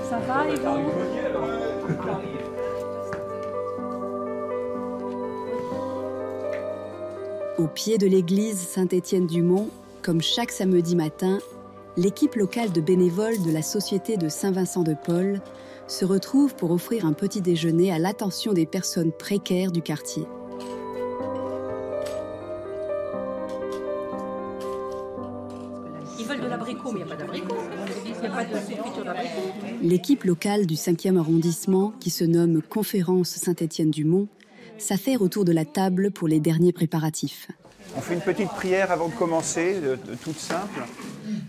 Ça va et vous? Au pied de l'église Saint-Étienne-du-Mont, comme chaque samedi matin, l'équipe locale de bénévoles de la Société de Saint-Vincent-de-Paul se retrouve pour offrir un petit déjeuner à l'attention des personnes précaires du quartier. Ils veulent de l'abricot, mais il n'y a pas d'abricot. Il n'y a pas de confiture d'abricot. L'équipe locale du 5e arrondissement, qui se nomme Conférence Saint-Étienne-du-Mont, s'affaire autour de la table pour les derniers préparatifs. On fait une petite prière avant de commencer, toute simple.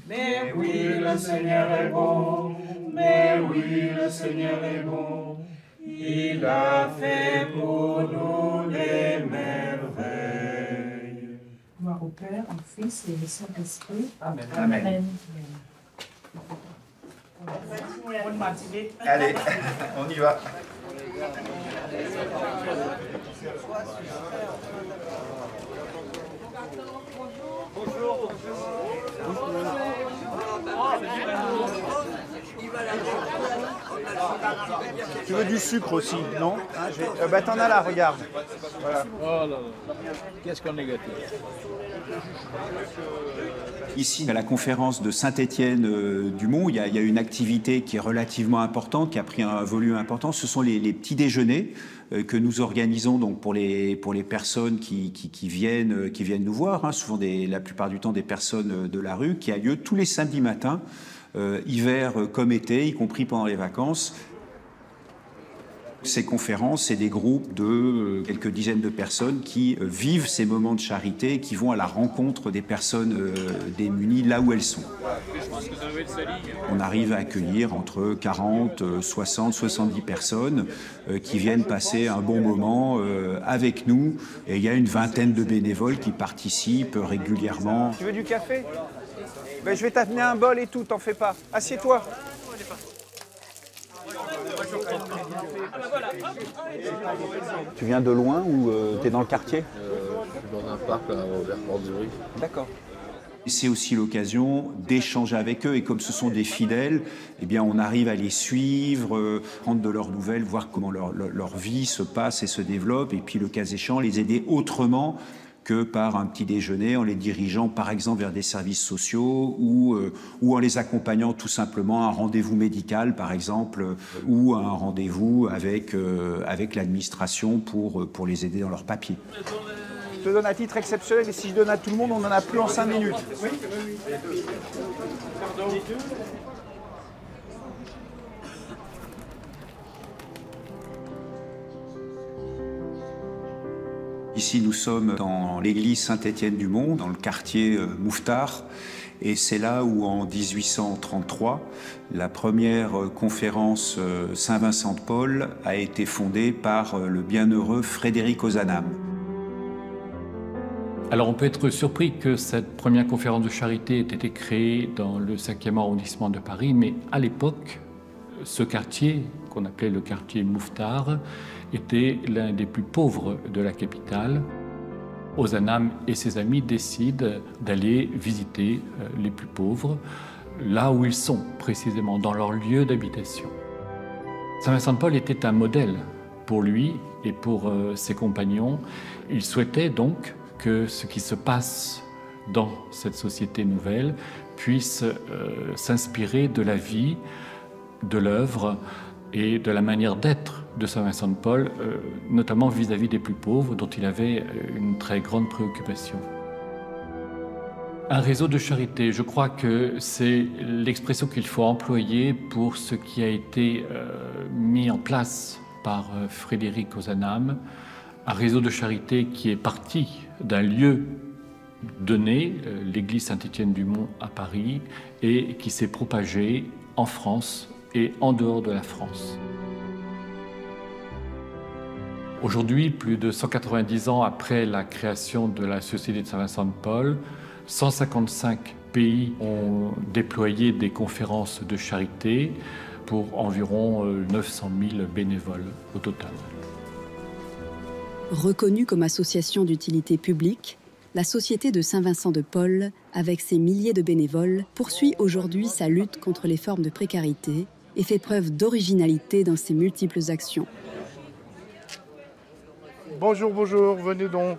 Mais oui, le Seigneur est bon, mais oui, le Seigneur est bon. Il a fait pour nous des merveilles. Gloire au Père, au Fils et au Saint-Esprit. Amen. Amen. Bonne matinée. Allez, on y va. Tu veux du sucre aussi, non? Bah t'en as là, regarde. Voilà. Oh là là, qu'est-ce qu'on est gâté. Ici, à la conférence de Saint-Étienne-du-Mont, il y a une activité qui est relativement importante, qui a pris un volume important. Ce sont les petits déjeuners que nous organisons donc pour les personnes qui viennent nous voir, hein, souvent la plupart du temps des personnes de la rue, qui a lieu tous les samedis matins, hiver comme été, y compris pendant les vacances. Ces conférences, c'est des groupes de quelques dizaines de personnes qui vivent ces moments de charité, qui vont à la rencontre des personnes démunies là où elles sont. On arrive à accueillir entre 40, 60, 70 personnes qui viennent passer un bon moment avec nous. Et il y a une vingtaine de bénévoles qui participent régulièrement. Tu veux du café? Ben, je vais t'amener un bol et tout, t'en fais pas. Assieds-toi. Tu viens de loin ou t'es dans le quartier? Je suis dans un parc là, vers Port-de-Zurich. D'accord. C'est aussi l'occasion d'échanger avec eux et comme ce sont des fidèles, eh bien on arrive à les suivre, prendre de leurs nouvelles, voir comment leur vie se passe et se développe et puis le cas échéant les aider autrement que par un petit déjeuner, en les dirigeant par exemple vers des services sociaux ou en les accompagnant tout simplement à un rendez-vous médical par exemple ou à un rendez-vous avec l'administration pour les aider dans leurs papiers. Je te donne à titre exceptionnel et si je donne à tout le monde, on n'en a plus en 5 minutes. Ici, nous sommes dans l'église Saint-Étienne-du-Mont, dans le quartier Mouffetard. Et c'est là où, en 1833, la première conférence Saint-Vincent-de-Paul a été fondée par le bienheureux Frédéric Ozanam. Alors on peut être surpris que cette première conférence de charité ait été créée dans le 5e arrondissement de Paris, mais à l'époque, ce quartier, qu'on appelait le quartier Mouffetard, était l'un des plus pauvres de la capitale. Ozanam et ses amis décident d'aller visiter les plus pauvres, là où ils sont, précisément, dans leur lieu d'habitation. Saint-Vincent-de-Paul était un modèle pour lui et pour ses compagnons. Il souhaitait donc que ce qui se passe dans cette société nouvelle puisse s'inspirer de la vie, de l'œuvre et de la manière d'être de Saint-Vincent-de-Paul, notamment vis-à-vis des plus pauvres, dont il avait une très grande préoccupation. Un réseau de charité, je crois que c'est l'expression qu'il faut employer pour ce qui a été mis en place par Frédéric Ozanam, un réseau de charité qui est parti d'un lieu donné, l'église Saint-Étienne-du-Mont à Paris, et qui s'est propagé en France et en dehors de la France. Aujourd'hui, plus de 190 ans après la création de la Société de Saint-Vincent-de-Paul, 155 pays ont déployé des conférences de charité pour environ 900 000 bénévoles au total. Reconnue comme association d'utilité publique, la Société de Saint-Vincent-de-Paul, avec ses milliers de bénévoles, poursuit aujourd'hui sa lutte contre les formes de précarité et fait preuve d'originalité dans ses multiples actions. Bonjour, bonjour, venez donc.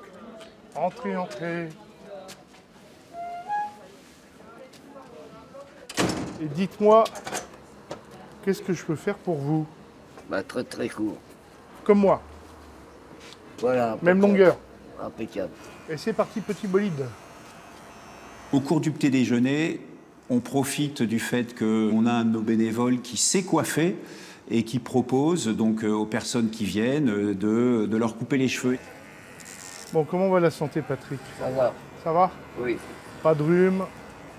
Entrez, entrez. Et dites-moi, qu'est-ce que je peux faire pour vous? Bah, très très court. Comme moi, Voilà. même longueur. Impeccable. Et c'est parti, petit bolide. Au cours du petit déjeuner, on profite du fait qu'on a un de nos bénévoles qui sait coiffer et qui propose donc aux personnes qui viennent de leur couper les cheveux. Bon, comment va la santé, Patrick? Ça va? Ça va? Oui. Pas de rhume,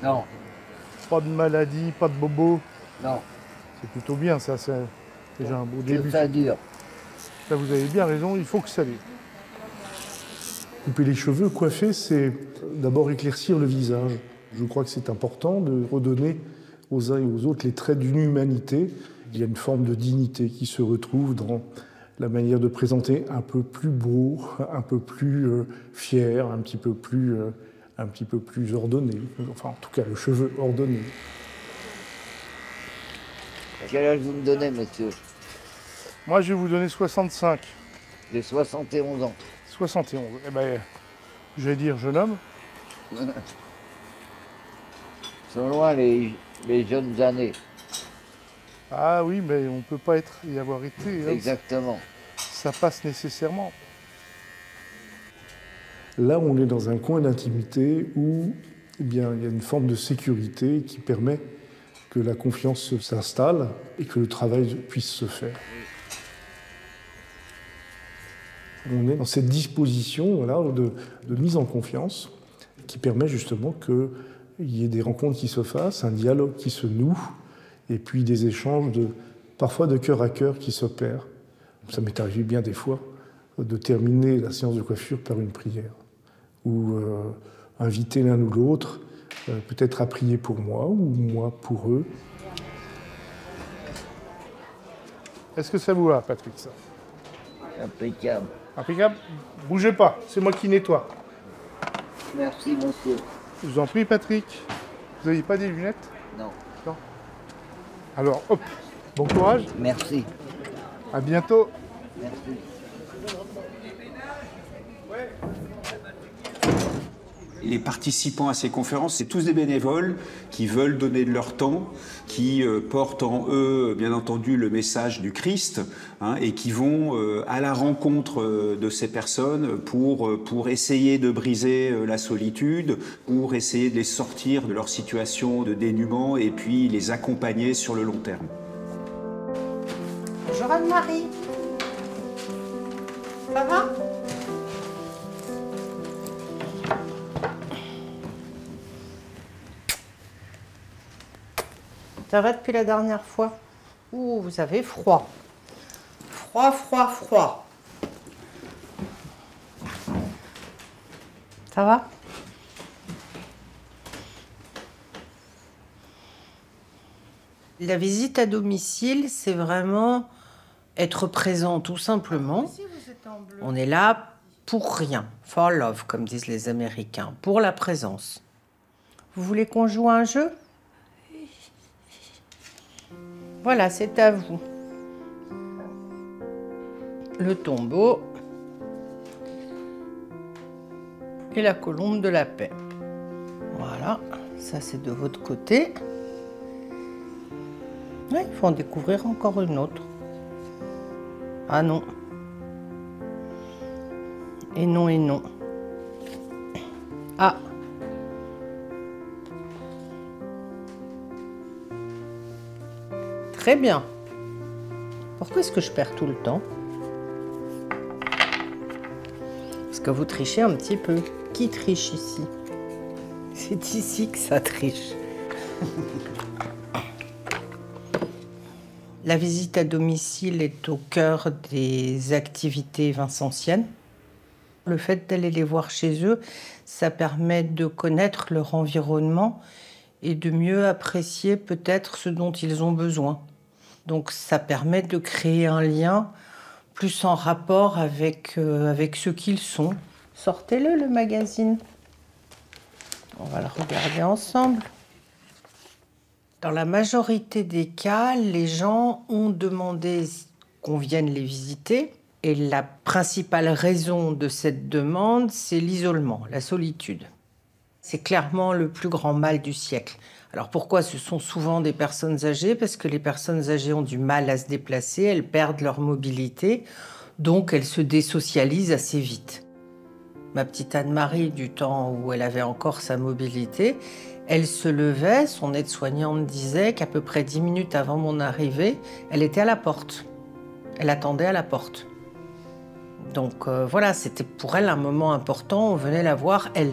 Non. pas de maladie, pas de bobo? Non. C'est plutôt bien, ça, c'est déjà un beau Que début. ça dure. Là, vous avez bien raison, il faut que ça dure. Couper les cheveux, coiffer, c'est d'abord éclaircir le visage. Je crois que c'est important de redonner aux uns et aux autres les traits d'une humanité. Il y a une forme de dignité qui se retrouve dans la manière de présenter un peu plus beau, un peu plus fier, un petit peu plus ordonné. Enfin, en tout cas, le cheveu ordonné. Quel âge vous me donnez, monsieur? Moi, je vais vous donner 65. J'ai 71 ans. 71. Eh ben, je vais dire jeune homme. Sont loin les jeunes années. Ah oui, mais on ne peut pas y avoir été. Hein. Exactement. Ça passe nécessairement. Là, on est dans un coin d'intimité où eh bien, il y a une forme de sécurité qui permet que la confiance s'installe et que le travail puisse se faire. On est dans cette disposition voilà, de mise en confiance qui permet justement qu'il y ait des rencontres qui se fassent, un dialogue qui se noue, et puis des échanges parfois de cœur à cœur qui s'opèrent. Ça m'est arrivé bien des fois de terminer la séance de coiffure par une prière, ou inviter l'un ou l'autre peut-être à prier pour moi ou moi pour eux. Est-ce que ça vous va, Patrick, ça? Impeccable. Impeccable. Bougez pas, c'est moi qui nettoie. Merci, monsieur. Je vous en prie, Patrick. Vous n'avez pas des lunettes? Non. Non. Alors, hop, bon courage. Merci. À bientôt. Merci. Les participants à ces conférences, c'est tous des bénévoles qui veulent donner de leur temps, qui portent en eux, bien entendu, le message du Christ, hein, et qui vont à la rencontre de ces personnes pour essayer de briser la solitude, pour essayer de les sortir de leur situation de dénuement et puis les accompagner sur le long terme. Bonjour Anne-Marie. Ça va? Ça va depuis la dernière fois? Ouh, vous avez froid. Froid, froid, froid. Ça va? La visite à domicile, c'est vraiment être présent, tout simplement. On est là pour rien. For love, comme disent les Américains. Pour la présence. Vous voulez qu'on joue à un jeu? Voilà, c'est à vous. Le tombeau et la colombe de la paix. Voilà, ça c'est de votre côté. Ouais, il faut en découvrir encore une autre. Ah non. Et non, et non. Ah. Très bien. Pourquoi est-ce que je perds tout le temps? Parce que vous trichez un petit peu. Qui triche ici? C'est ici que ça triche. La visite à domicile est au cœur des activités vincentiennes. Le fait d'aller les voir chez eux, ça permet de connaître leur environnement et de mieux apprécier peut-être ce dont ils ont besoin. Donc ça permet de créer un lien plus en rapport avec ce qu'ils sont. Sortez-le, le magazine. On va le regarder ensemble. Dans la majorité des cas, les gens ont demandé qu'on vienne les visiter. Et la principale raison de cette demande, c'est l'isolement, la solitude. C'est clairement le plus grand mal du siècle. Alors pourquoi? Ce sont souvent des personnes âgées, parce que les personnes âgées ont du mal à se déplacer, elles perdent leur mobilité, donc elles se désocialisent assez vite. Ma petite Anne-Marie, du temps où elle avait encore sa mobilité, elle se levait, son aide-soignante disait qu'à peu près 10 minutes avant mon arrivée, elle était à la porte. Elle attendait à la porte. Donc voilà, c'était pour elle un moment important, on venait la voir, elle.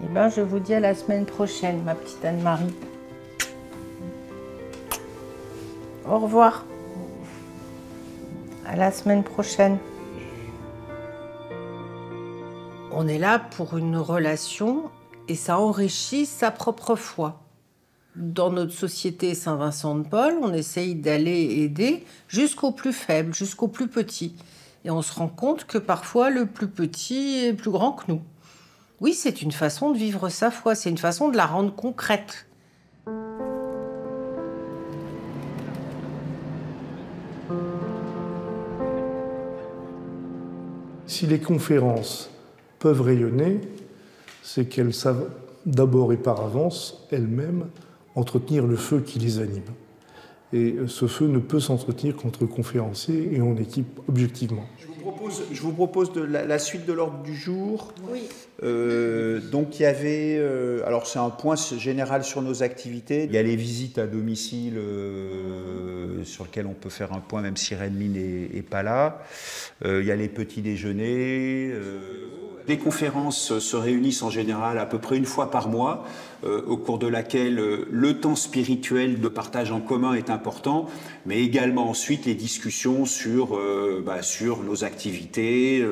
Eh bien, je vous dis à la semaine prochaine, ma petite Anne-Marie. Au revoir. À la semaine prochaine. On est là pour une relation et ça enrichit sa propre foi. Dans notre société Saint-Vincent-de-Paul, on essaye d'aller aider jusqu'au plus faible, jusqu'au plus petit. Et on se rend compte que parfois le plus petit est plus grand que nous. Oui, c'est une façon de vivre sa foi, c'est une façon de la rendre concrète. Si les conférences peuvent rayonner, c'est qu'elles savent d'abord et par avance, elles-mêmes, entretenir le feu qui les anime. Et ce feu ne peut s'entretenir qu'entre conférenciers et en équipe objectivement. Je vous propose de la suite de l'ordre du jour. Oui. Donc il y avait, alors c'est un point général sur nos activités. Il y a les visites à domicile sur lesquelles on peut faire un point même si Renmin n'est pas là. Il y a les petits déjeuners. Les conférences se réunissent en général à peu près une fois par mois, au cours de laquelle le temps spirituel de partage en commun est important, mais également ensuite les discussions sur nos activités,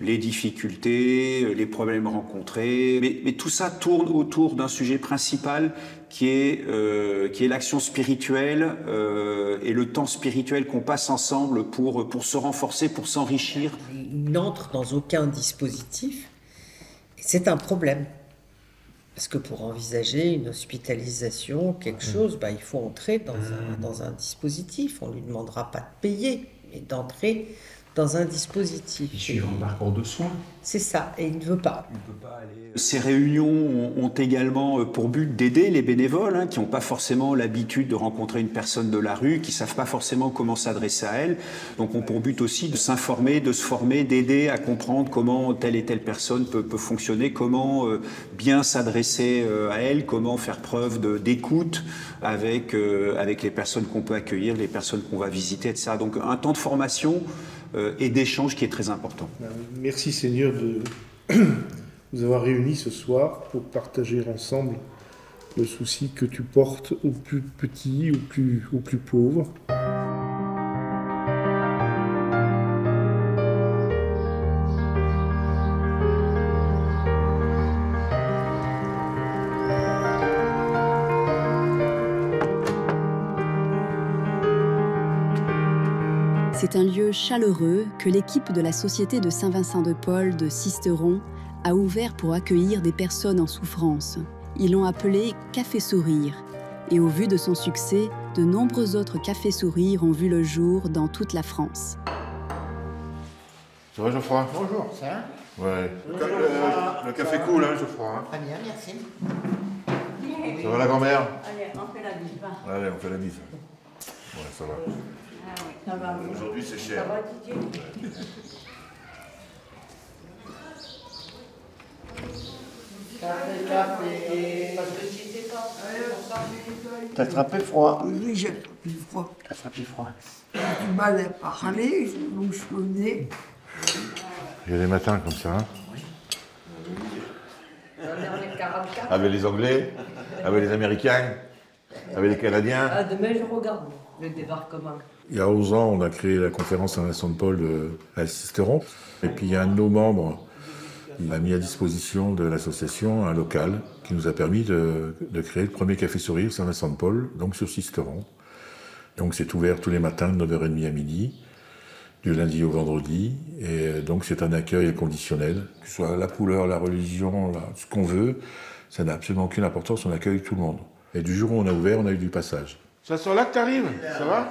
les difficultés, les problèmes rencontrés. Mais tout ça tourne autour d'un sujet principal qui est l'action spirituelle et le temps spirituel qu'on passe ensemble pour se renforcer, pour s'enrichir. Il n'entre dans aucun dispositif et c'est un problème. Parce que pour envisager une hospitalisation, quelque chose, il faut entrer dans un dispositif. On ne lui demandera pas de payer, mais d'entrer dans un dispositif. Et suivre un parcours de soins. C'est ça, et il ne veut pas. Ces réunions ont également pour but d'aider les bénévoles qui n'ont pas forcément l'habitude de rencontrer une personne de la rue, qui ne savent pas forcément comment s'adresser à elle. Donc ont pour but aussi de s'informer, de se former, d'aider à comprendre comment telle et telle personne peut fonctionner, comment bien s'adresser à elle, comment faire preuve d'écoute avec les personnes qu'on peut accueillir, les personnes qu'on va visiter, etc. Donc un temps de formation et d'échange qui est très important. Merci Seigneur de nous avoir réunis ce soir pour partager ensemble le souci que tu portes aux plus petits, aux plus pauvres. C'est un lieu chaleureux que l'équipe de la Société de Saint-Vincent-de-Paul de Sisteron a ouvert pour accueillir des personnes en souffrance. Ils l'ont appelé Café Sourire. Et au vu de son succès, de nombreux autres cafés sourires ont vu le jour dans toute la France. Ça va, Geoffroy? Bonjour, ça va? Ouais. Le café cool, hein, Geoffroy. Très bien, merci. Ça va, la grand-mère? Allez, on fait la bise, va. Allez, on fait la bise. Ouais, ça va. Ah oui, ça va. Aujourd'hui, c'est cher. Ça va, Didier? T'as attrapé froid? Oui, j'ai attrapé froid. T'as attrapé froid. J'ai du mal à parler, je bouge le nez. Il y a des matins comme ça. Avec les Anglais, avec les Américains, avec les Canadiens. Ah, demain, je regarde le débarquement. Il y a 11 ans, on a créé la conférence Saint-Vincent-de-Paul à Sisteron. Et puis il y a un de nos membres qui a mis à disposition de l'association un local qui nous a permis de créer le premier café sourire Saint-Vincent-de-Paul, donc sur Sisteron. Donc c'est ouvert tous les matins de 9h30 à midi, du lundi au vendredi. Et donc c'est un accueil inconditionnel, que ce soit la couleur, la religion, ce qu'on veut. Ça n'a absolument aucune importance, on accueille tout le monde. Et du jour où on a ouvert, on a eu du passage. Ça sent là que t'arrives? Ça va?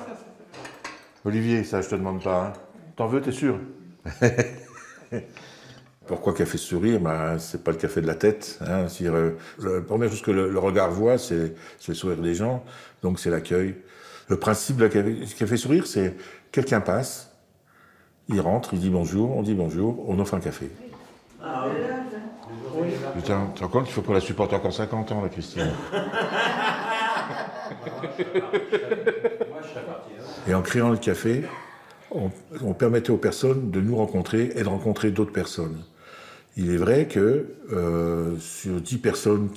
Olivier, ça je te demande pas. Hein. T'en veux, t'es sûr? Pourquoi café sourire? C'est pas le café de la tête. Hein. La première chose que le regard voit, c'est le sourire des gens. Donc c'est l'accueil. Le principe du café sourire, c'est quelqu'un passe, il rentre, il dit bonjour, on dit bonjour, on offre un café. Putain, tu te rends compte qu'il faut qu'on la supporte encore 50 ans, la Christine. Et en créant le café, on permettait aux personnes de nous rencontrer et de rencontrer d'autres personnes. Il est vrai que sur 10 personnes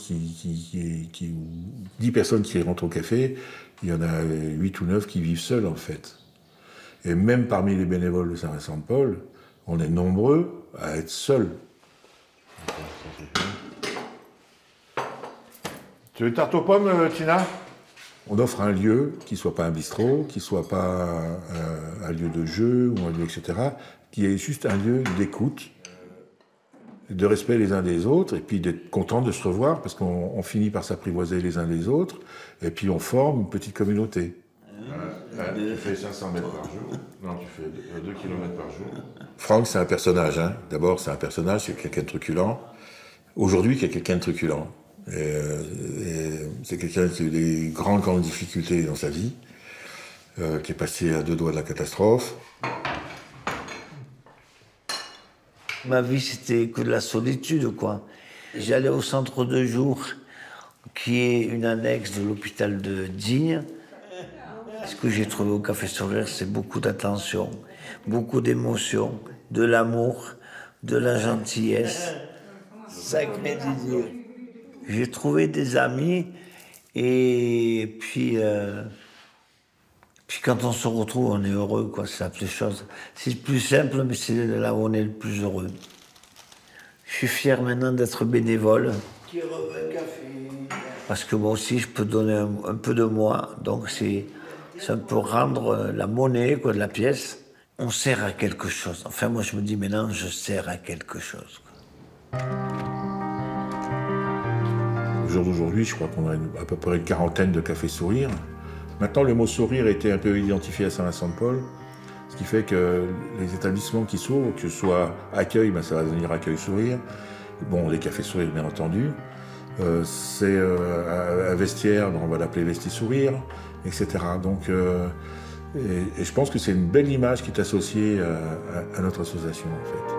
10 personnes qui rentrent au café, il y en a 8 ou 9 qui vivent seuls, en fait. Et même parmi les bénévoles de Saint-Vincent-de-Paul, on est nombreux à être seuls. Tu veux une tarte aux pommes, Tina? On offre un lieu qui ne soit pas un bistrot, qui ne soit pas un lieu de jeu, ou un lieu, etc., qui est juste un lieu d'écoute, de respect les uns des autres, et puis d'être content de se revoir, parce qu'on finit par s'apprivoiser les uns les autres, et puis on forme une petite communauté. Tu fais 500 mètres par jour. Non, tu fais 2 km par jour. Franck, c'est un personnage. Hein. D'abord, c'est un personnage, c'est quelqu'un de truculent. Aujourd'hui, c'est quelqu'un de truculent. Et c'est quelqu'un qui a eu des grandes difficultés dans sa vie, qui est passé à 2 doigts de la catastrophe. Ma vie, c'était que de la solitude, quoi. J'allais au centre de jour, qui est une annexe de l'hôpital de Digne. Ce que j'ai trouvé au Café Sourire, c'est beaucoup d'attention, beaucoup d'émotion, de l'amour, de la gentillesse. Sacré Didier. J'ai trouvé des amis et puis quand on se retrouve, on est heureux, quoi. C'est la plus chose. C'est plus simple, mais c'est là où on est le plus heureux. Je suis fier maintenant d'être bénévole. Parce que moi aussi, je peux donner un peu de moi. Donc ça peut rendre la monnaie, quoi, de la pièce. On sert à quelque chose. Enfin, moi, je me dis maintenant, je sers à quelque chose, quoi. Au jour d'aujourd'hui, je crois qu'on a à peu près une quarantaine de cafés sourires. Maintenant, le mot sourire a été un peu identifié à Saint-Vincent-de-Paul, ce qui fait que les établissements qui s'ouvrent, que ce soit accueil, ça va devenir accueil sourire. Bon, les cafés sourires, bien entendu. C'est un vestiaire, on va l'appeler vesti sourire, etc. Donc, et je pense que c'est une belle image qui est associée à notre association, en fait.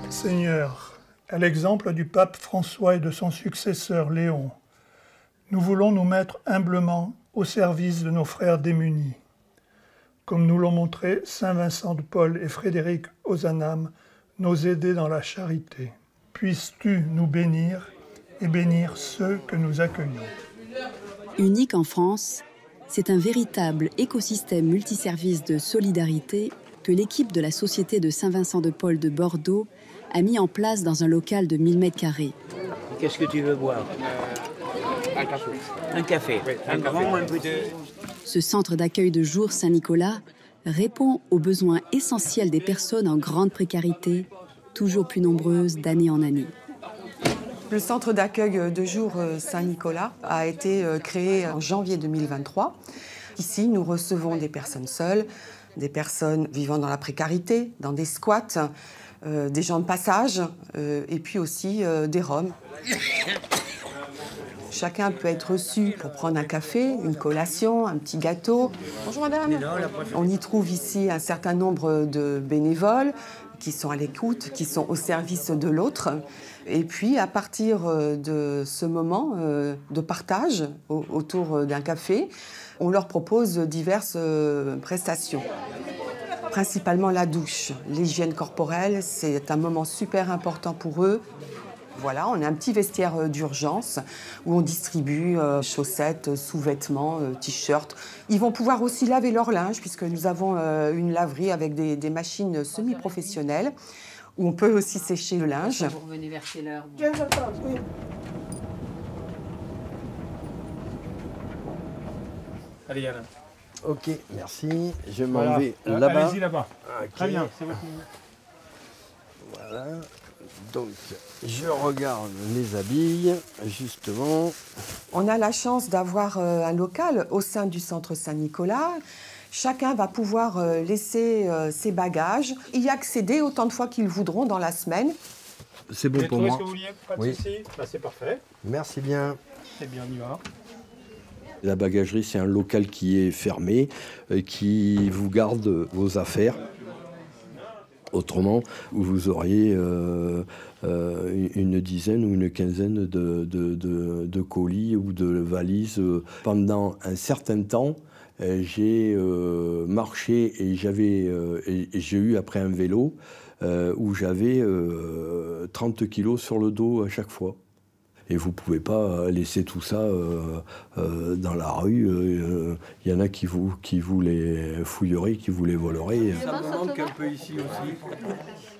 Seigneur, à l'exemple du pape François et de son successeur Léon, nous voulons nous mettre humblement au service de nos frères démunis. Comme nous l'ont montré Saint Vincent de Paul et Frédéric Ozanam, nos aidés dans la charité. Puisses-tu nous bénir et bénir ceux que nous accueillons. Unique en France, c'est un véritable écosystème multiservice de solidarité que l'équipe de la Société de Saint-Vincent-de-Paul de Bordeaux a mis en place dans un local de 1000 m². Qu'est-ce que tu veux boire? Un café. Un café. Un grand ou un petit? Ce centre d'accueil de jour Saint-Nicolas répond aux besoins essentiels des personnes en grande précarité, toujours plus nombreuses d'année en année. Le centre d'accueil de jour Saint-Nicolas a été créé en janvier 2023. Ici, nous recevons des personnes seules, des personnes vivant dans la précarité, dans des squats, des gens de passage et puis aussi des Roms. Chacun peut être reçu pour prendre un café, une collation, un petit gâteau. Bonjour madame. On y trouve ici un certain nombre de bénévoles qui sont à l'écoute, qui sont au service de l'autre. Et puis à partir de ce moment de partage autour d'un café, on leur propose diverses prestations. Principalement la douche, l'hygiène corporelle, c'est un moment super important pour eux. Voilà, on a un petit vestiaire d'urgence où on distribue chaussettes, sous-vêtements, t-shirts. Ils vont pouvoir aussi laver leur linge puisque nous avons une laverie avec des machines semi-professionnelles où on peut aussi sécher le linge. Vous revenez vers quelle heure? 15h30, oui. Allez, Alain. Ok, merci. Je m'en vais là-bas. Allez-y là-bas. Okay. Très bien, c'est votre... Voilà. Donc, je regarde les habits, justement. On a la chance d'avoir un local au sein du centre Saint-Nicolas. Chacun va pouvoir laisser ses bagages, y accéder autant de fois qu'ils voudront dans la semaine. C'est bon pour moi. Ce que vous vouliez, pas de souci. Bah, c'est parfait. Merci bien. Eh bien, on y va. La bagagerie, c'est un local qui est fermé, qui vous garde vos affaires. Autrement, vous auriez une dizaine ou une quinzaine de colis ou de valises. Pendant un certain temps, j'ai marché et j'ai eu après un vélo où j'avais 30 kilos sur le dos à chaque fois. Et vous ne pouvez pas laisser tout ça dans la rue. Il y en a qui vous les fouilleraient, qui vous les voleraient. Ça me manque un peu ici aussi.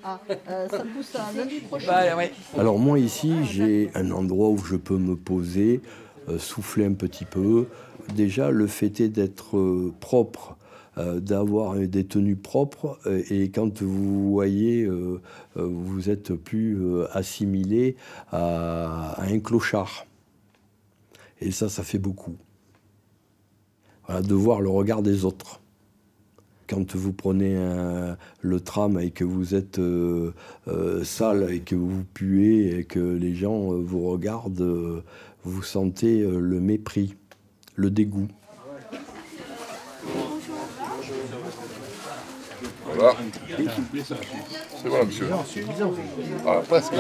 Ah, ça pousse à lundi prochain. Bah, ouais. Alors moi ici, j'ai un endroit où je peux me poser, souffler un petit peu. Déjà, le fait est d'être propre, d'avoir des tenues propres, et quand vous voyez, vous êtes plus assimilé à un clochard. Et ça fait beaucoup. Voilà, de voir le regard des autres. Quand vous prenez le tram et que vous êtes sale et que vous puez et que les gens vous regardent, vous sentez le mépris, le dégoût. Voilà. C'est bon, monsieur. Ah, presque.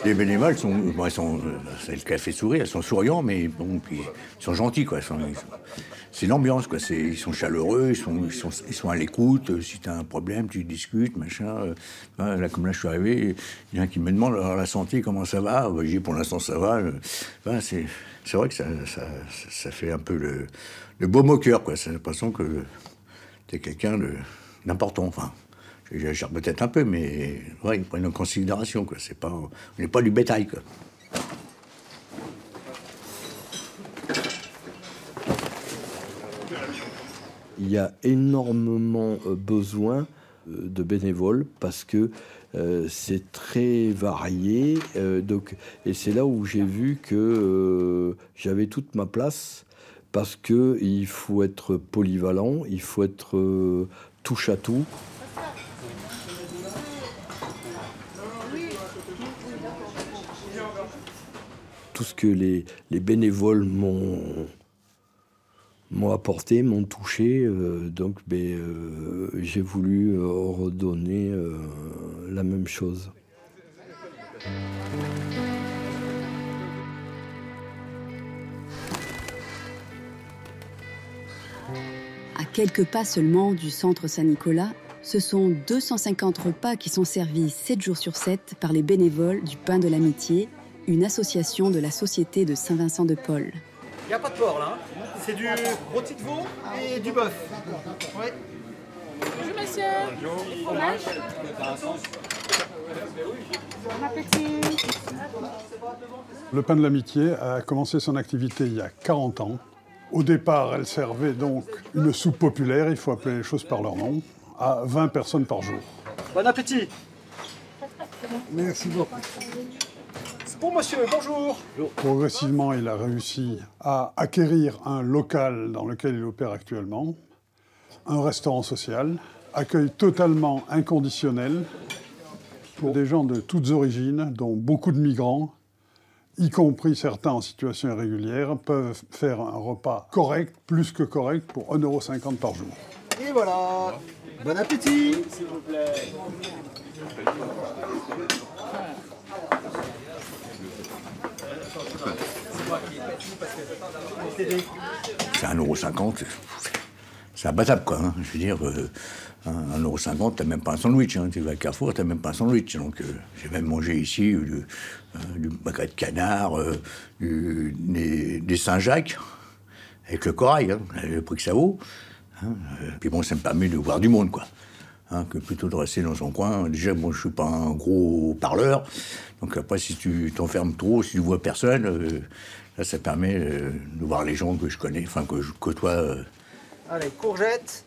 Les bénévoles c'est le café sourire, elles sont souriants, mais bon, puis ils sont gentils, quoi. C'est l'ambiance, quoi. Ils sont chaleureux, ils sont à l'écoute. Si tu as un problème, tu discutes, machin. Là, comme là, je suis arrivé, il y en a qui me demandent alors, la santé, comment ça va. J'ai dit, pour l'instant, ça va. C'est vrai que ça fait un peu le baume au cœur, quoi. C'est l'impression que tu es quelqu'un d'important. Enfin, j'exagère peut-être un peu, mais ouais, ils prennent en considération, quoi. On n'est pas du bétail, quoi. Il y a énormément besoin de bénévoles parce que c'est très varié. Et c'est là où j'ai vu que j'avais toute ma place parce qu'il faut être polyvalent, il faut être touche à tout. Tout ce que les bénévoles m'ont apporté, m'ont touché, donc j'ai voulu redonner la même chose. À quelques pas seulement du centre Saint-Nicolas, ce sont 250 repas qui sont servis 7 jours sur 7 par les bénévoles du Pain de l'Amitié, une association de la Société de Saint-Vincent-de-Paul. Il n'y a pas de porc là, hein. C'est du rôti de veau et du bœuf. Ouais. Bonjour monsieur. Bonjour. Du fromage. Bon appétit. Le Pain de l'Amitié a commencé son activité il y a 40 ans. Au départ, elle servait donc une soupe populaire, il faut appeler les choses par leur nom, à 20 personnes par jour. Bon appétit. Merci beaucoup. Pour monsieur, bonjour. Progressivement, il a réussi à acquérir un local dans lequel il opère actuellement, un restaurant social, accueil totalement inconditionnel pour des gens de toutes origines, dont beaucoup de migrants, y compris certains en situation irrégulière, peuvent faire un repas correct, plus que correct, pour 1,50 € par jour. Et voilà. Bon appétit. S'il vous plaît. C'est 1,50 €, c'est imbattable, quoi. Hein. Je veux dire, 1,50 €, t'as même pas un sandwich. Hein. Tu vas à Carrefour, t'as même pas un sandwich. Donc, j'ai même mangé ici du magret de canard, des Saint-Jacques, avec le corail, hein, le prix que ça vaut. Hein. Puis bon, ça me permet de voir du monde, quoi. Hein, que plutôt de rester dans son coin. Déjà, moi, je suis pas un gros parleur. Donc après, si tu t'enfermes trop, si tu vois personne, Là, ça permet de voir les gens que je connais, enfin que je côtoie. Allez, courgettes,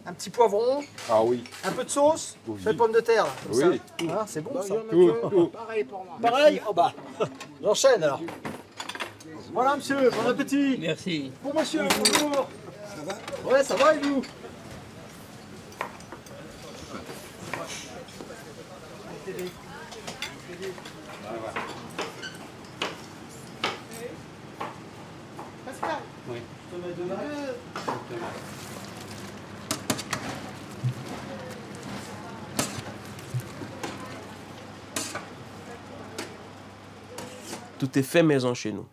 un petit poivron. Ah oui. Un peu de sauce. Fais pommes de terre, là, comme Oui. ça. Ah, c'est bon, ça. Tout. Pareil pour moi. Pareil. Oh bah, j'enchaîne alors. Voilà, monsieur, bon appétit. Merci. Bon, monsieur, bonjour. Ça va? Ouais, ça va, et vous? Pascal. Oui. Je te mets de là. Tout est fait maison chez nous.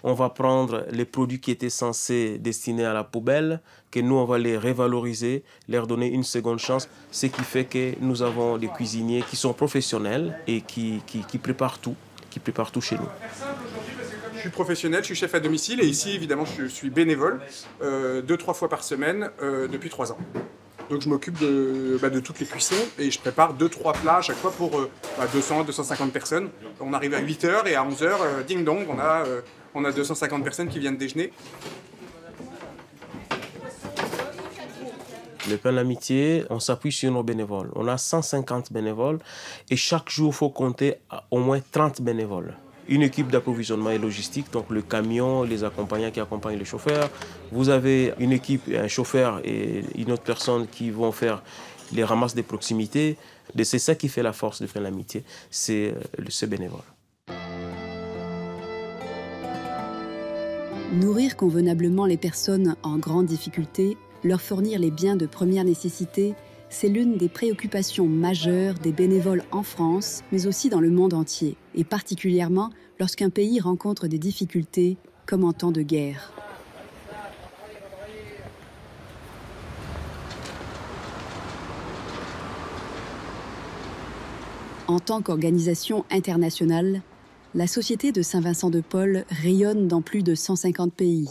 On va prendre les produits qui étaient censés destinés à la poubelle, que nous, on va les revaloriser, leur donner une seconde chance, ce qui fait que nous avons des cuisiniers qui sont professionnels et qui préparent tout chez nous. Je suis professionnel, je suis chef à domicile et ici, évidemment, je suis bénévole 2-3 fois par semaine depuis 3 ans. Donc je m'occupe de toutes les cuissons et je prépare 2-3 plats à chaque fois pour 200-250 personnes. On arrive à 8h et à 11h, ding dong, on a 250 personnes qui viennent déjeuner. Le pain d'amitié, on s'appuie sur nos bénévoles. On a 150 bénévoles et chaque jour, il faut compter au moins 30 bénévoles. Une équipe d'approvisionnement et logistique, donc le camion, les accompagnants qui accompagnent les chauffeurs. Vous avez une équipe, un chauffeur et une autre personne qui vont faire les ramasses des proximités. C'est ça qui fait la force de Pain d'amitié, c'est ce bénévole. Nourrir convenablement les personnes en grande difficulté, leur fournir les biens de première nécessité, c'est l'une des préoccupations majeures des bénévoles en France, mais aussi dans le monde entier, et particulièrement lorsqu'un pays rencontre des difficultés, comme en temps de guerre. En tant qu'organisation internationale, la Société de Saint-Vincent-de-Paul rayonne dans plus de 150 pays.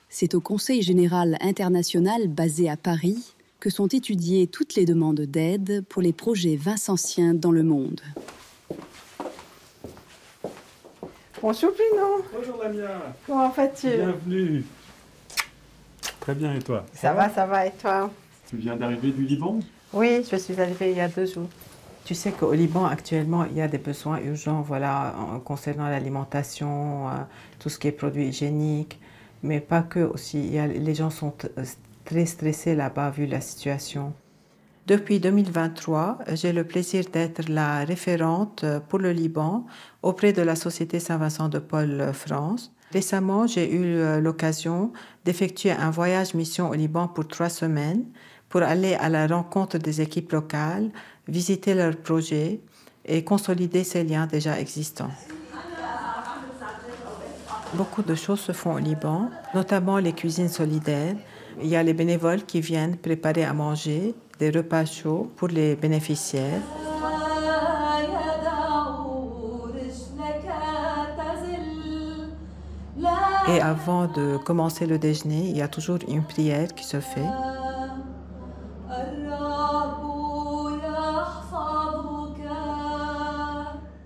C'est au Conseil général international basé à Paris que sont étudiées toutes les demandes d'aide pour les projets vincentiens dans le monde. Bonjour Bruno. Bonjour Damien. Comment vas-tu? Bienvenue. Très bien, et toi? Ça va, et toi? Tu viens d'arriver du Liban? Oui, je suis arrivée il y a 2 jours. Tu sais qu'au Liban, actuellement, il y a des besoins urgents concernant l'alimentation, tout ce qui est produits hygiéniques, mais pas que aussi. Les gens sont très stressés là-bas vu la situation. Depuis 2023, j'ai le plaisir d'être la référente pour le Liban auprès de la Société Saint-Vincent-de-Paul France. Récemment, j'ai eu l'occasion d'effectuer un voyage mission au Liban pour 3 semaines pour aller à la rencontre des équipes locales, visiter leurs projets et consolider ces liens déjà existants. Beaucoup de choses se font au Liban, notamment les cuisines solidaires. Il y a les bénévoles qui viennent préparer à manger, des repas chauds pour les bénéficiaires. Et avant de commencer le déjeuner, il y a toujours une prière qui se fait.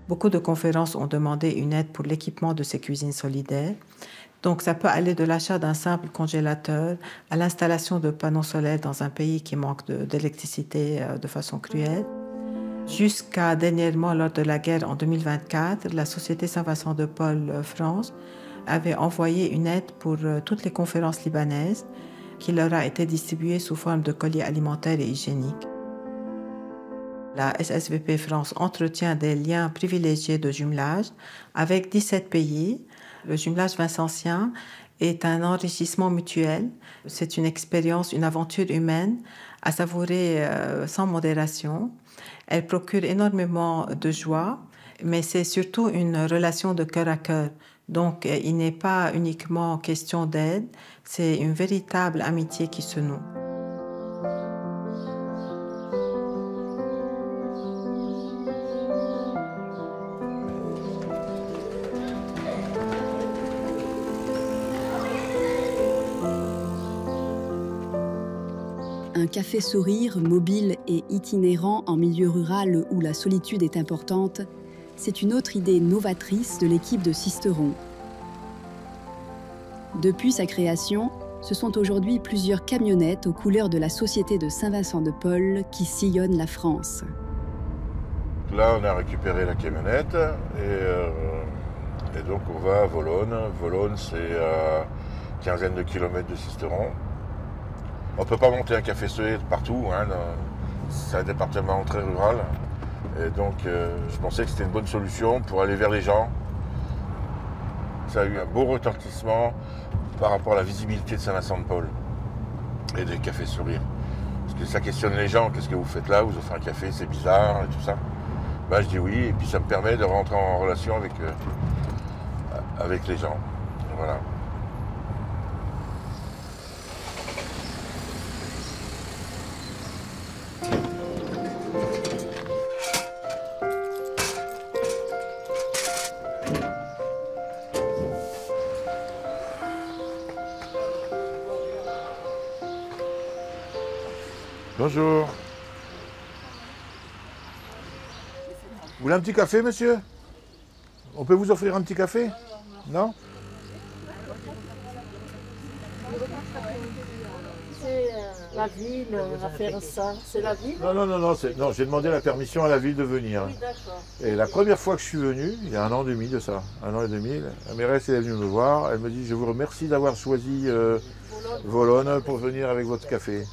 Beaucoup de conférences ont demandé une aide pour l'équipement de ces cuisines solidaires. Donc ça peut aller de l'achat d'un simple congélateur à l'installation de panneaux solaires dans un pays qui manque d'électricité de façon cruelle. Jusqu'à dernièrement, lors de la guerre en 2024, la Société Saint-Vincent-de-Paul France avait envoyé une aide pour toutes les conférences libanaises qui leur a été distribuée sous forme de colis alimentaires et hygiéniques. La SSVP France entretient des liens privilégiés de jumelage avec 17 pays. Le jumelage vincentien est un enrichissement mutuel. C'est une expérience, une aventure humaine à savourer sans modération. Elle procure énormément de joie, mais c'est surtout une relation de cœur à cœur. Donc, il n'est pas uniquement question d'aide, c'est une véritable amitié qui se noue. Un café sourire, mobile et itinérant en milieu rural où la solitude est importante, c'est une autre idée novatrice de l'équipe de Sisteron. Depuis sa création, ce sont aujourd'hui plusieurs camionnettes aux couleurs de la Société de Saint-Vincent-de-Paul qui sillonnent la France. Là, on a récupéré la camionnette et donc on va à Vologne. Vologne, c'est à quinzaine de kilomètres de Sisteron. On ne peut pas monter un café Soleil partout, hein, c'est un département très rural. Et donc, je pensais que c'était une bonne solution pour aller vers les gens. Ça a eu un beau retentissement par rapport à la visibilité de Saint-Vincent-de-Paul et des cafés sourires. Parce que ça questionne les gens, qu'est-ce que vous faites là, vous offrez un café, c'est bizarre et tout ça. Ben, je dis oui, et puis ça me permet de rentrer en relation avec les gens. Voilà. Bonjour. Vous voulez un petit café, monsieur? On peut vous offrir un petit café? Non? C'est la ville à faire ça. C'est la ville? Non, j'ai demandé la permission à la ville de venir. Oui, d'accord. Et la première fois que je suis venu, il y a 1 an et demi de ça, 1 an et demi, la mairesse est venue me voir, elle me dit « Je vous remercie d'avoir choisi Vologne pour venir avec votre café. »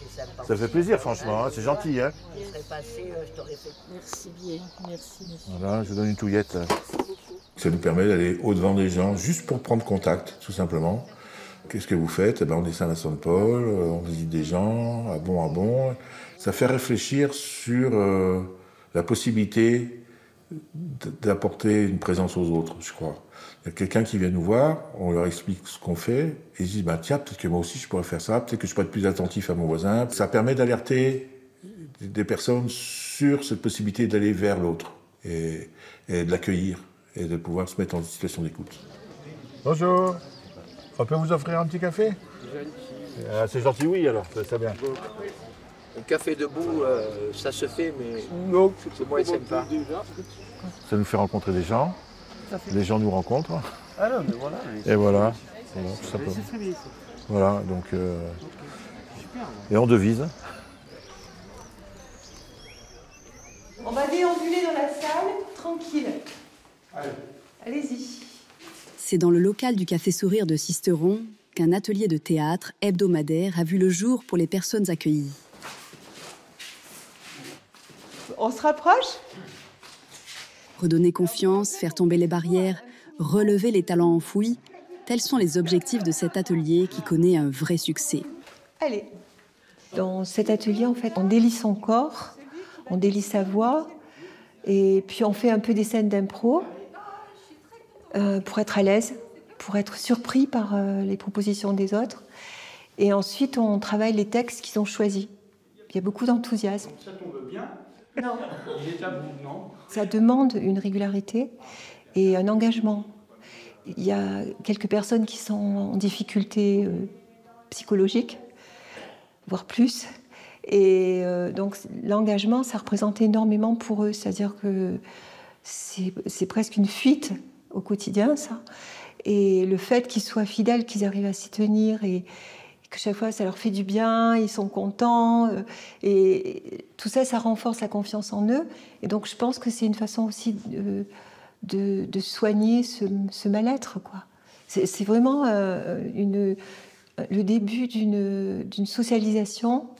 Ça fait plaisir, franchement, hein, c'est gentil. Hein. Merci bien, merci monsieur. Voilà, je vous donne une touillette. Ça nous permet d'aller au-devant des gens, juste pour prendre contact, tout simplement. Qu'est-ce que vous faites? On est Saint-Vincent-de-Paul, on visite des gens, à bon. Ça fait réfléchir sur la possibilité d'apporter une présence aux autres, je crois. Il y a quelqu'un qui vient nous voir, on leur explique ce qu'on fait, et ils se disent tiens, peut-être que moi aussi je pourrais faire ça, peut-être que je pourrais être plus attentif à mon voisin. Ça permet d'alerter des personnes sur cette possibilité d'aller vers l'autre et de l'accueillir et de pouvoir se mettre en situation d'écoute. Bonjour, on peut vous offrir un petit café? C'est gentil, oui, alors, c'est bien. Un café debout, ça se fait, mais non, c'est moins sympa. Ça nous fait rencontrer des gens, les gens nous rencontrent. Ah non, mais voilà. Et voilà, tout simplement. Voilà, donc... et on devise. On va déambuler dans la salle, tranquille. Allez-y. C'est dans le local du Café Sourire de Sisteron qu'un atelier de théâtre hebdomadaire a vu le jour pour les personnes accueillies. On se rapproche? Redonner confiance, faire tomber les barrières, relever les talents enfouis, tels sont les objectifs de cet atelier qui connaît un vrai succès. Allez. Dans cet atelier, en fait, on délie son corps, on délie sa voix, et puis on fait un peu des scènes d'impro pour être à l'aise, pour être surpris par les propositions des autres. Et ensuite, on travaille les textes qu'ils ont choisis. Il y a beaucoup d'enthousiasme. Ça tombe bien. Non. Non. Ça demande une régularité et un engagement. Il y a quelques personnes qui sont en difficulté psychologique, voire plus. Et donc l'engagement, ça représente énormément pour eux. C'est-à-dire que c'est presque une fuite au quotidien, ça. Et le fait qu'ils soient fidèles, qu'ils arrivent à s'y tenir et que chaque fois ça leur fait du bien, ils sont contents, et tout ça, ça renforce la confiance en eux. Et donc je pense que c'est une façon aussi de soigner ce mal-être, quoi. C'est vraiment le début d'une socialisation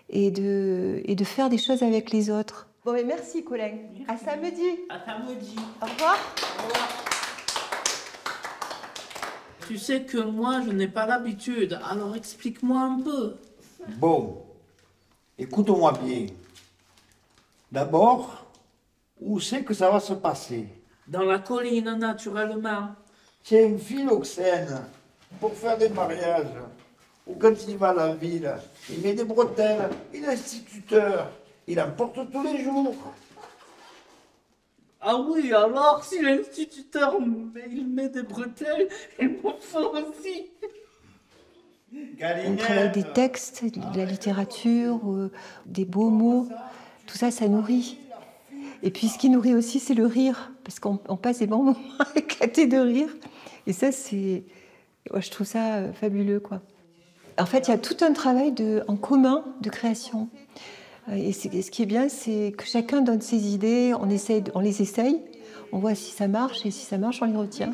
et de faire des choses avec les autres. Bon, mais merci Colin. À samedi. À samedi. Au revoir. Au revoir. Tu sais que moi, je n'ai pas l'habitude, alors explique-moi un peu. Bon, écoute-moi bien. D'abord, où c'est que ça va se passer? Dans la colline, naturellement. C'est un philoxène pour faire des mariages. Ou quand il va à la ville, il met des bretelles, il est instituteur, il en porte tous les jours. Ah oui, alors si l'instituteur il met des bretelles, il m'en faut aussi. On travaille des textes, de la littérature, des beaux mots. Tout ça, ça nourrit. Et puis ce qui nourrit aussi, c'est le rire. Parce qu'on passe des bons moments éclatés de rire. Et ça, c'est Ouais, je trouve ça fabuleux, quoi. En fait, il y a tout un travail en commun de création. Et ce qui est bien, c'est que chacun donne ses idées, on les essaye, on voit si ça marche, et si ça marche, on les retient.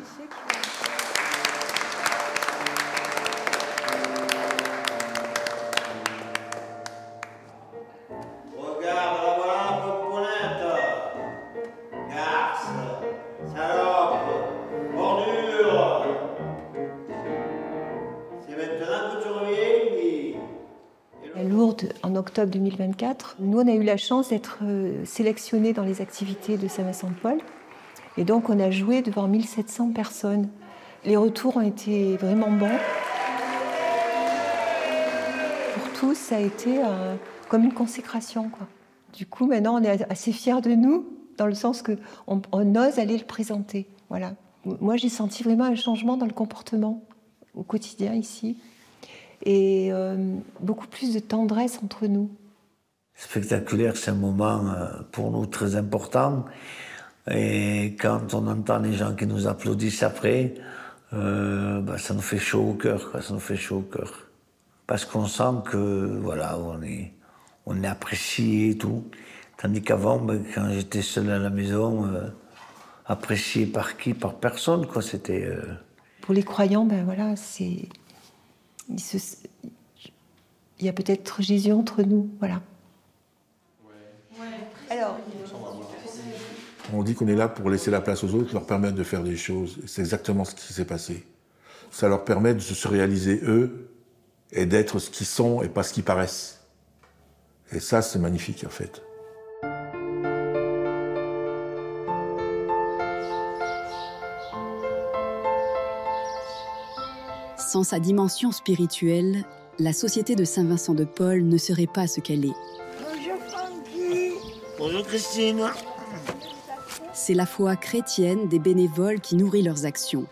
En octobre 2024, nous, on a eu la chance d'être sélectionnés dans les activités de Saint-Vincent-de-Paul. Et donc, on a joué devant 1700 personnes. Les retours ont été vraiment bons. Pour tous, ça a été comme une consécration, quoi. Du coup, maintenant, on est assez fiers de nous, dans le sens qu'on ose aller le présenter. Voilà. Moi, j'ai senti vraiment un changement dans le comportement au quotidien ici. Et beaucoup plus de tendresse entre nous. Spectaculaire, c'est un moment pour nous très important. Et quand on entend les gens qui nous applaudissent après, ça nous fait chaud au cœur, quoi, ça nous fait chaud au cœur. Parce qu'on sent que, voilà, on est apprécié et tout. Tandis qu'avant, quand j'étais seul à la maison, apprécié par qui? Par personne, quoi, c'était... Pour les croyants, voilà, c'est... Il y a peut-être Jésus entre nous, voilà. Alors, on dit qu'on est là pour laisser la place aux autres, leur permettre de faire des choses. C'est exactement ce qui s'est passé. Ça leur permet de se réaliser eux et d'être ce qu'ils sont et pas ce qu'ils paraissent. Et ça, c'est magnifique, en fait. Sans sa dimension spirituelle, la Société de Saint-Vincent-de-Paul ne serait pas ce qu'elle est. Bonjour Francky. Bonjour Christine. C'est la foi chrétienne des bénévoles qui nourrit leurs actions.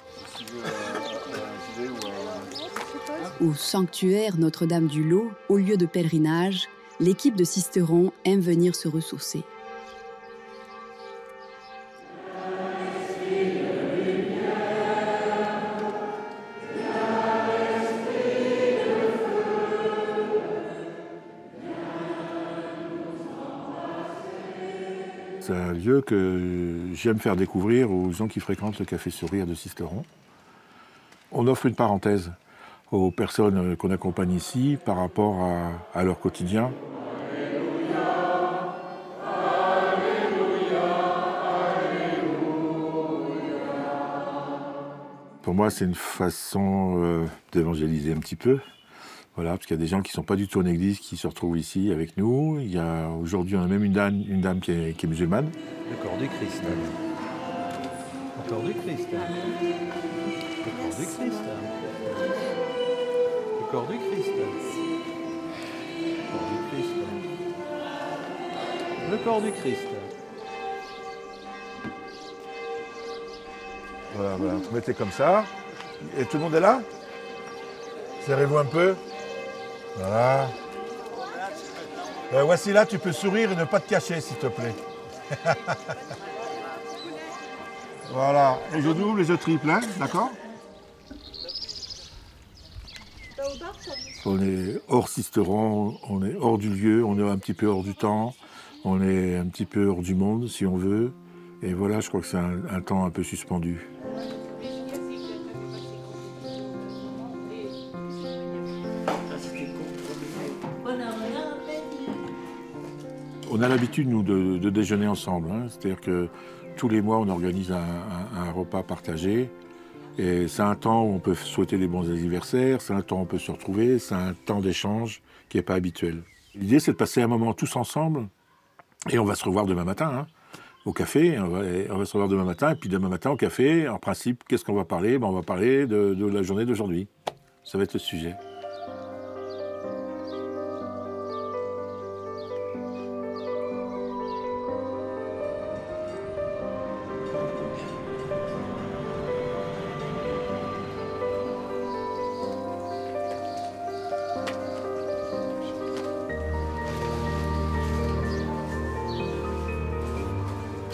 Au sanctuaire Notre-Dame-du-Lot, au lieu de pèlerinage, l'équipe de Sisteron aime venir se ressourcer. C'est un lieu que j'aime faire découvrir aux gens qui fréquentent le Café Sourire de Sisteron. On offre une parenthèse aux personnes qu'on accompagne ici par rapport à leur quotidien. Pour moi, c'est une façon d'évangéliser un petit peu. Voilà, parce qu'il y a des gens qui ne sont pas du tout en église qui se retrouvent ici avec nous. Aujourd'hui, on a même une dame qui est musulmane. Le corps du Christ. Le corps du Christ. Le corps du Christ. Le corps du Christ. Le corps du Christ. Voilà, vous mettez comme ça. Et tout le monde est là? Serrez-vous un peu. Voilà. Voici là, tu peux sourire et ne pas te cacher, s'il te plaît. Voilà. Et je double et je triple, hein, d'accord? On est hors Sisteron, on est hors du lieu, on est un petit peu hors du temps, on est un petit peu hors du monde, si on veut. Et voilà, je crois que c'est un temps un peu suspendu. On a l'habitude, nous, de déjeuner ensemble. Hein. C'est-à-dire que tous les mois, on organise un repas partagé. Et c'est un temps où on peut souhaiter des bons anniversaires, c'est un temps où on peut se retrouver, c'est un temps d'échange qui n'est pas habituel. L'idée, c'est de passer un moment tous ensemble. Et on va se revoir demain matin, hein, au café. On va se revoir demain matin. Et puis demain matin, au café, en principe, qu'est-ce qu'on va parler? On va parler de la journée d'aujourd'hui. Ça va être le sujet.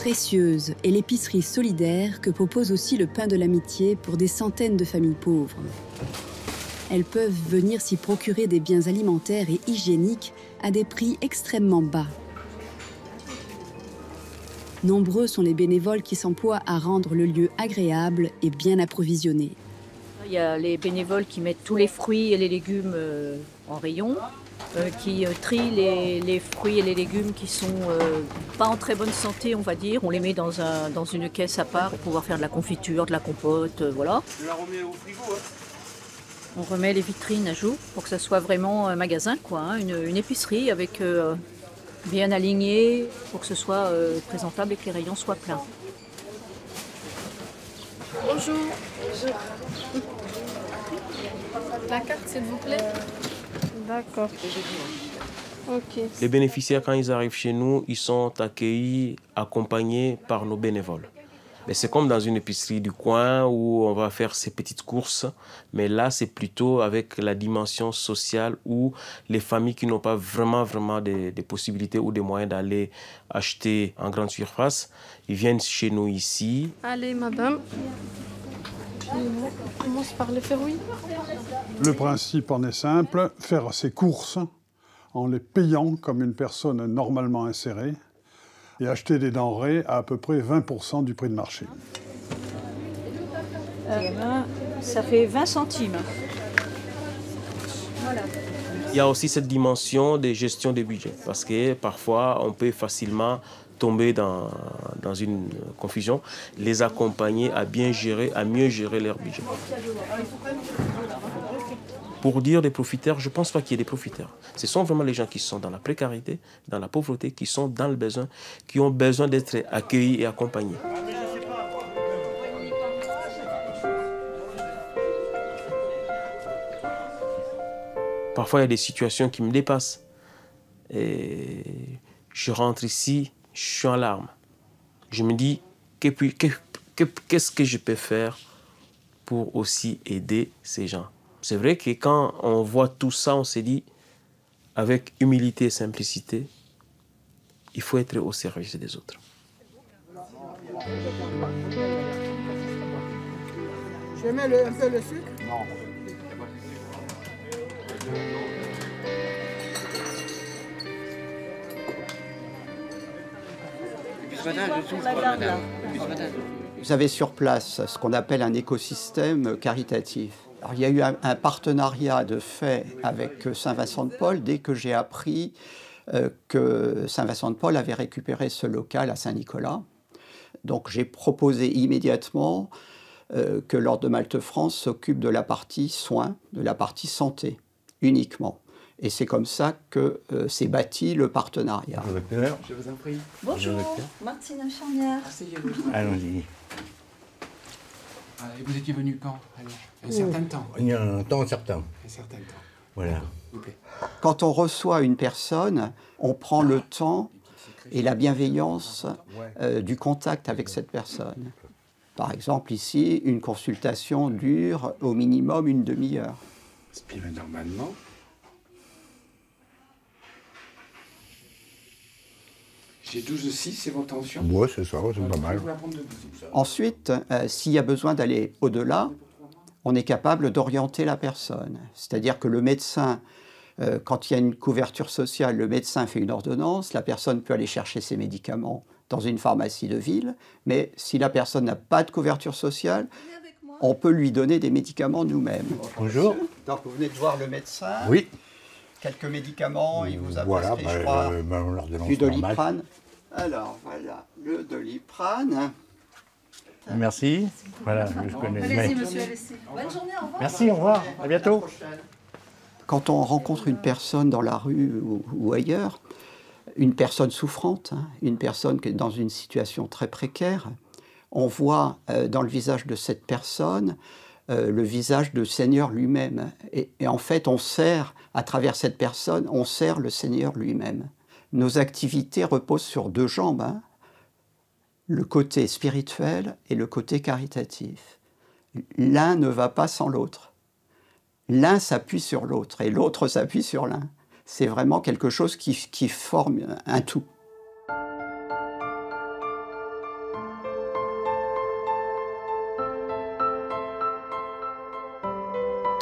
précieuse est l'épicerie solidaire que propose aussi le Pain de l'Amitié pour des centaines de familles pauvres. Elles peuvent venir s'y procurer des biens alimentaires et hygiéniques à des prix extrêmement bas. Nombreux sont les bénévoles qui s'emploient à rendre le lieu agréable et bien approvisionné. Il y a les bénévoles qui mettent tous les fruits et les légumes en rayon, qui trient les fruits et les légumes qui sont pas en très bonne santé, on va dire. On les met dans une caisse à part pour pouvoir faire de la confiture, de la compote, voilà. Je la remets au frigo, hein. On remet les vitrines à jour pour que ça soit vraiment un magasin, quoi, hein, une épicerie avec bien aligné pour que ce soit présentable et que les rayons soient pleins. Bonjour. Bonjour. La carte, s'il vous plaît. D'accord. Ok. Les bénéficiaires, quand ils arrivent chez nous, ils sont accueillis, accompagnés par nos bénévoles. Mais c'est comme dans une épicerie du coin où on va faire ses petites courses. Mais là, c'est plutôt avec la dimension sociale où les familles qui n'ont pas vraiment des possibilités ou des moyens d'aller acheter en grande surface, ils viennent chez nous ici. Allez, madame. On commence par le faire, oui. Le principe en est simple, faire ses courses en les payant comme une personne normalement insérée et acheter des denrées à peu près 20% du prix de marché. Ça fait 20 centimes. Voilà. Il y a aussi cette dimension de gestion des budgets parce que parfois on peut facilement tomber dans une confusion, les accompagner à bien gérer, à mieux gérer leur budget. Pour dire des profiteurs, je ne pense pas qu'il y ait des profiteurs. Ce sont vraiment les gens qui sont dans la précarité, dans la pauvreté, qui sont dans le besoin, qui ont besoin d'être accueillis et accompagnés. Parfois, il y a des situations qui me dépassent. Et je rentre ici, je suis en larmes. Je me dis, qu'est-ce que je peux faire pour aussi aider ces gens? C'est vrai que quand on voit tout ça, on se dit, avec humilité et simplicité, il faut être au service des autres. Je mets un peu le sucre? Non. Vous avez sur place ce qu'on appelle un écosystème caritatif. Alors, il y a eu un partenariat de fait avec Saint-Vincent-de-Paul dès que j'ai appris que Saint-Vincent-de-Paul avait récupéré ce local à Saint-Nicolas. Donc j'ai proposé immédiatement que l'Ordre de Malte France s'occupe de la partie soins, de la partie santé uniquement. Et c'est comme ça que s'est bâti le partenariat. Je vous en prie. Bonjour, Martine Infirmière. Allons-y. Et vous étiez venu quand alors? Un certain temps. Il y a un temps certain. Un certain temps. Voilà. Quand on reçoit une personne, on prend le temps et la bienveillance du contact avec cette personne. Par exemple, ici, une consultation dure au minimum une demi-heure. Puis normalement, j'ai 12,6, c'est votre tension? Ouais, c'est ça, c'est pas mal. Ensuite, s'il y a besoin d'aller au-delà, on est capable d'orienter la personne. C'est-à-dire que le médecin, quand il y a une couverture sociale, le médecin fait une ordonnance, la personne peut aller chercher ses médicaments dans une pharmacie de ville, mais si la personne n'a pas de couverture sociale, on peut lui donner des médicaments nous-mêmes. Bonjour. Donc vous venez de voir le médecin. Oui. Quelques médicaments, il vous a voilà, prescrit, je crois, du Doliprane. Alors, voilà, le Doliprane. Merci. Voilà, je connais. Allez-y, monsieur, allez-y. Bonne journée, au revoir. Merci, au revoir. À bientôt. Quand on rencontre une personne dans la rue ou ailleurs, une personne souffrante, une personne qui est dans une situation très précaire, on voit dans le visage de cette personne le visage du Seigneur lui-même. Et en fait, on sert, à travers cette personne, on sert le Seigneur lui-même. Nos activités reposent sur deux jambes, le côté spirituel et le côté caritatif. L'un ne va pas sans l'autre. L'un s'appuie sur l'autre et l'autre s'appuie sur l'un. C'est vraiment quelque chose qui forme un tout.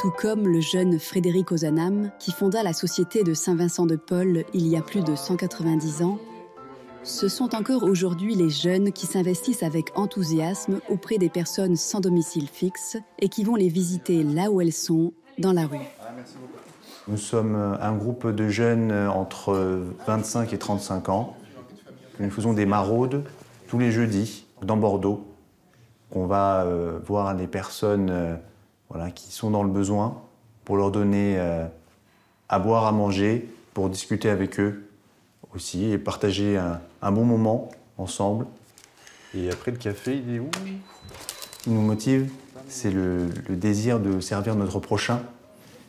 tout comme le jeune Frédéric Ozanam, qui fonda la Société de Saint-Vincent-de-Paul il y a plus de 190 ans, ce sont encore aujourd'hui les jeunes qui s'investissent avec enthousiasme auprès des personnes sans domicile fixe et qui vont les visiter là où elles sont, dans la rue. Nous sommes un groupe de jeunes entre 25 et 35 ans. Nous faisons des maraudes tous les jeudis dans Bordeaux. On va voir les personnes voilà, qui sont dans le besoin pour leur donner à boire, à manger, pour discuter avec eux aussi et partager un bon moment ensemble. Et après, le café, il est où? Ce qui nous motive, c'est le désir de servir notre prochain.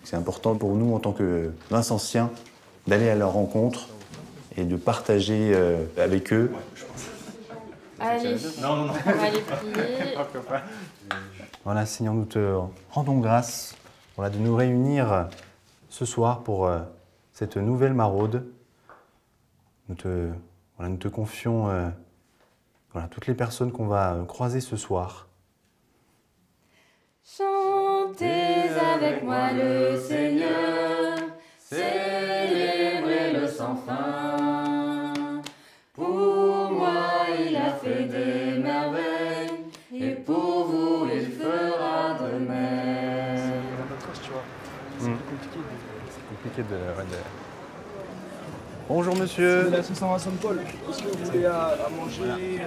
C'est important pour nous, en tant que Vincenciens, d'aller à leur rencontre et de partager avec eux. Allez, on va aller prier. Voilà, Seigneur, nous te rendons grâce voilà, de nous réunir ce soir pour cette nouvelle maraude. Nous te confions voilà, toutes les personnes qu'on va croiser ce soir. Chantez avec moi le Seigneur, célébrez-le sans fin. Pour moi, il a fait des merveilles, et pour vous, il fera de même. C'est compliqué de... Bonjour monsieur. C'est la Saint-Vincent-de-Paul. Est-ce que vous voulez à manger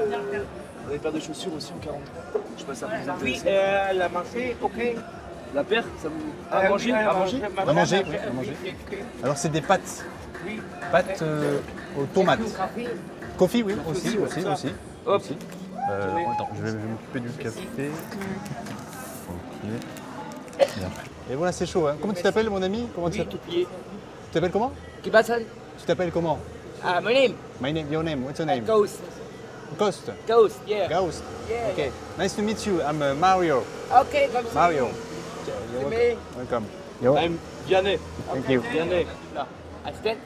des paires de chaussures aussi en 43? Je passe à vous intéresser. Oui, la marché, ok. La paire, ça vous... À manger, À manger, oui, à manger. Alors c'est des pâtes. Oui. Pâtes aux tomates. Coffee, oui, aussi. Hop. Attends, je vais m'occuper du café. Ok. Et voilà, c'est chaud. Hein. Comment tu t'appelles, mon ami? Comment tu t'appelles comment? Tu t'appelles comment? My name. My name, your name, what's your name? Ghost. Ghost. Ghost, yeah. Ghost. Yeah. Okay. Nice to meet you. I'm Mario. Okay, come see Mario. you. You're welcome. Yo. I'm Vianney. Thank you. Vianney. Assistant.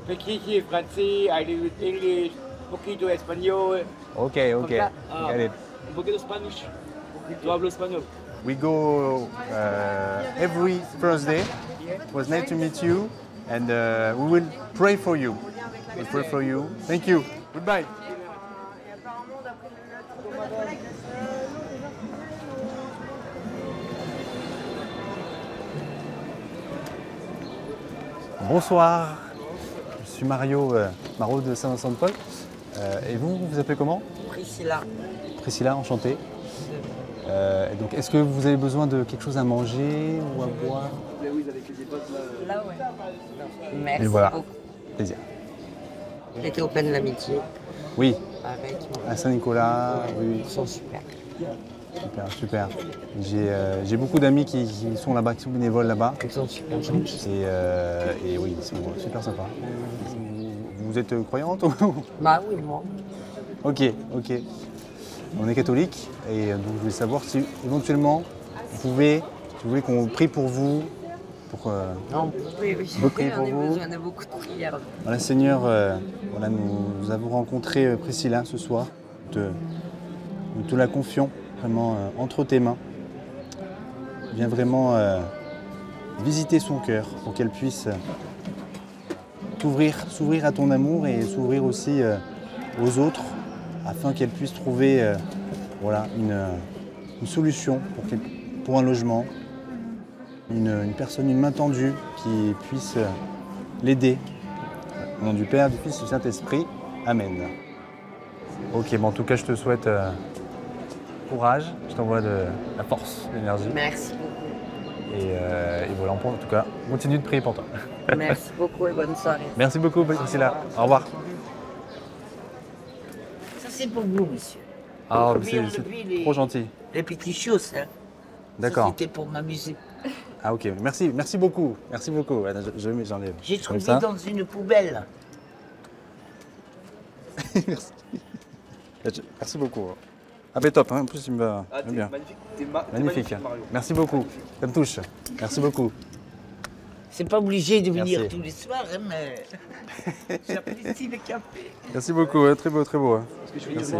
Petit français, I do English, poquito español. Okay. Get it. Un poquito Spanish. Yo hablo español. We go every Thursday. It was nice to meet you, and we will pray for you. We'll pray for you. Thank you. Goodbye. Bonsoir. Je suis Mario, Maro de Saint-Vincent-de-Paul. Et vous, vous appelez comment? Priscilla. Priscilla, enchantée. Donc, est-ce que vous avez besoin de quelque chose à manger ou à boire? Oui, avec les potes là. Là, ouais. Merci Et voilà. beaucoup. Plaisir. J'étais au plein de l'amitié. Oui. Avec À Saint-Nicolas, oui. Ils sont super. Super. J'ai beaucoup d'amis qui sont là-bas, qui sont bénévoles là-bas. Ils sont super gentils. Et oui, ils sont super sympas. Vous êtes croyante ou... Bah oui, moi. Ok. On est catholique et donc je voulais savoir si éventuellement vous pouvez, si vous voulez qu'on prie pour vous, pour Non, oui, prier pour on a vous. besoin de beaucoup de prières. Voilà, Seigneur, voilà, nous avons rencontré Priscilla ce soir. Nous te la confions vraiment entre tes mains. Viens vraiment visiter son cœur pour qu'elle puisse s'ouvrir à ton amour et s'ouvrir aussi aux autres afin qu'elle puisse trouver voilà, une solution pour un logement, une personne, une main tendue qui puisse l'aider. Au nom du Père, du Fils et du Saint-Esprit. Amen. Ok, bon, en tout cas, je te souhaite courage. Je t'envoie de la force, de l'énergie. Merci beaucoup. Et voilà, en tout cas, continue de prier pour toi. Merci beaucoup et bonne soirée. Merci beaucoup, Priscilla. Au revoir. Ça, c'est pour vous, monsieur. Ah, c'est trop gentil. Les petites choses, hein. D'accord. C'était pour m'amuser. Ah, ok. Merci beaucoup. Attends, j'enlève. J'ai trouvé ça. dans une poubelle. Merci. Merci beaucoup. Ah, ben top, hein. En plus, il me va bien. Magnifique. Mario. Merci beaucoup. Ça me touche. Merci beaucoup. C'est pas obligé de venir Merci. tous les soirs, hein, mais j'apprécie le café. Merci beaucoup. Très beau. Hein. Merci.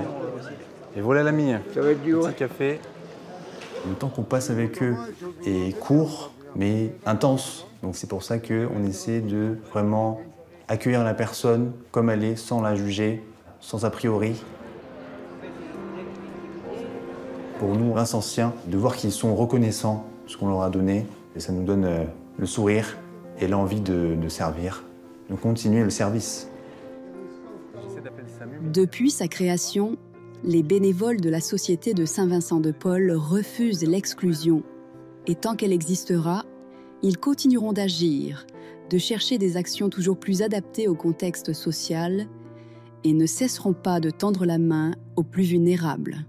Et voilà l'ami. Ça va être dur. Petit café. Le temps qu'on passe avec eux est court, mais intense. Donc c'est pour ça qu'on essaie de vraiment accueillir la personne comme elle est, sans la juger, sans a priori. Pour nous, Vincentiens, de voir qu'ils sont reconnaissants de ce qu'on leur a donné, et ça nous donne le sourire et l'envie de servir, de continuer le service. Depuis sa création, les bénévoles de la Société de Saint-Vincent-de-Paul refusent l'exclusion. Et tant qu'elle existera, ils continueront d'agir, de chercher des actions toujours plus adaptées au contexte social et ne cesseront pas de tendre la main aux plus vulnérables.